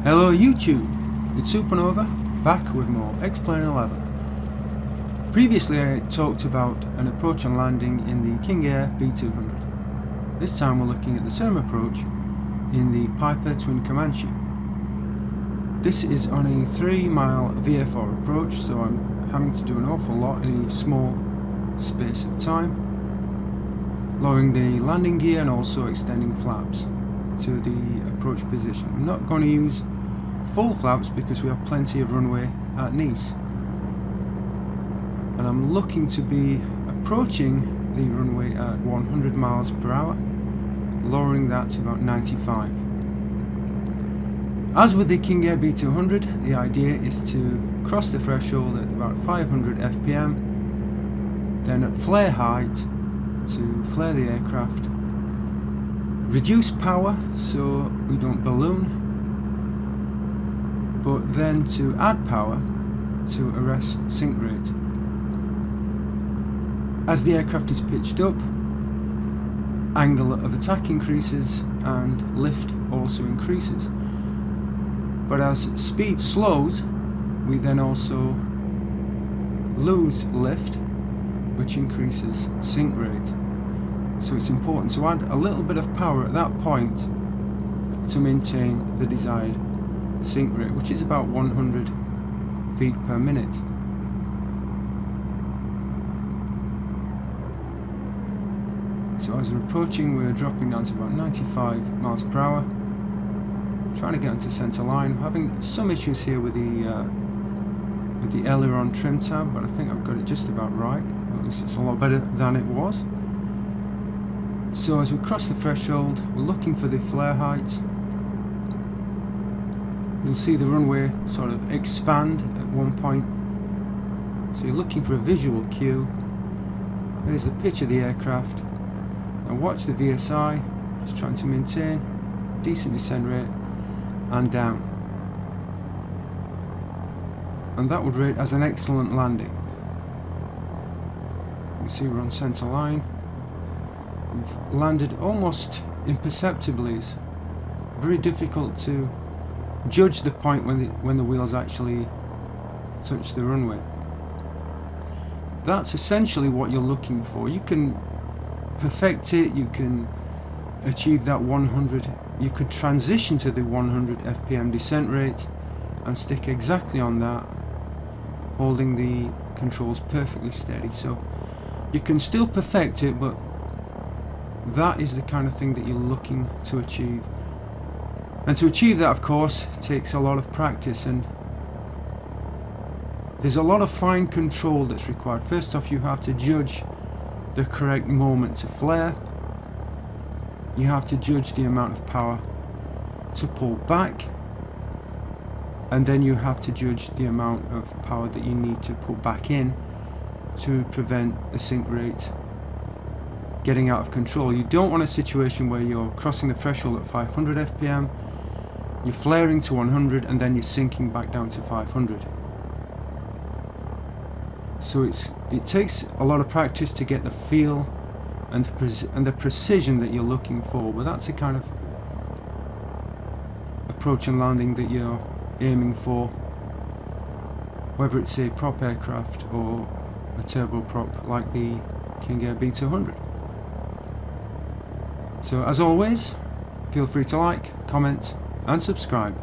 Hello YouTube, it's Supernova, back with more X-Plane 11. Previously I talked about an approach and landing in the King Air B200. This time we're looking at the same approach in the Piper Twin Comanche. This is on a 3-mile VFR approach, so I'm having to do an awful lot in a small space of time, lowering the landing gear and also extending flaps to the approach position. I'm not going to use full flaps because we have plenty of runway at Nice, and I'm looking to be approaching the runway at 100 miles per hour, lowering that to about 95. As with the King Air B200, the idea is to cross the threshold at about 500 fpm, then at flare height to flare the aircraft, reduce power so we don't balloon, but then to add power to arrest sink rate. As the aircraft is pitched up, angle of attack increases and lift also increases. But as speed slows, we then also lose lift, which increases sink rate. So it's important to add a little bit of power at that point to maintain the desired sink rate, which is about 100 feet per minute. So as we're approaching, we're dropping down to about 95 miles per hour, trying to get into centre line. I'm having some issues here with the aileron trim tab, but I think I've got it just about right. At least it's a lot better than it was. So as we cross the threshold, we're looking for the flare height. You'll see the runway sort of expand at one point, so you're looking for a visual cue. There's the pitch of the aircraft. Now watch the VSI, just trying to maintain decent descent rate and down. And that would rate as an excellent landing. You can see we're on centre line. We've landed almost imperceptibly. It's very difficult to judge the point when the wheels actually touch the runway. That's essentially what you're looking for. You can perfect it, you can achieve that 100, you could transition to the 100 fpm descent rate and stick exactly on that, holding the controls perfectly steady. So you can still perfect it, but that is the kind of thing that you're looking to achieve. And to achieve that, of course, takes a lot of practice, and there's a lot of fine control that's required. First off, you have to judge the correct moment to flare. You have to judge the amount of power to pull back, and then you have to judge the amount of power that you need to put back in to prevent the sink rate getting out of control. You don't want a situation where you're crossing the threshold at 500 fpm, you're flaring to 100, and then you're sinking back down to 500. So it takes a lot of practice to get the feel and the precision that you're looking for, but that's the kind of approach and landing that you're aiming for, whether it's a prop aircraft or a turboprop like the King Air B200. So as always, feel free to like, comment and subscribe.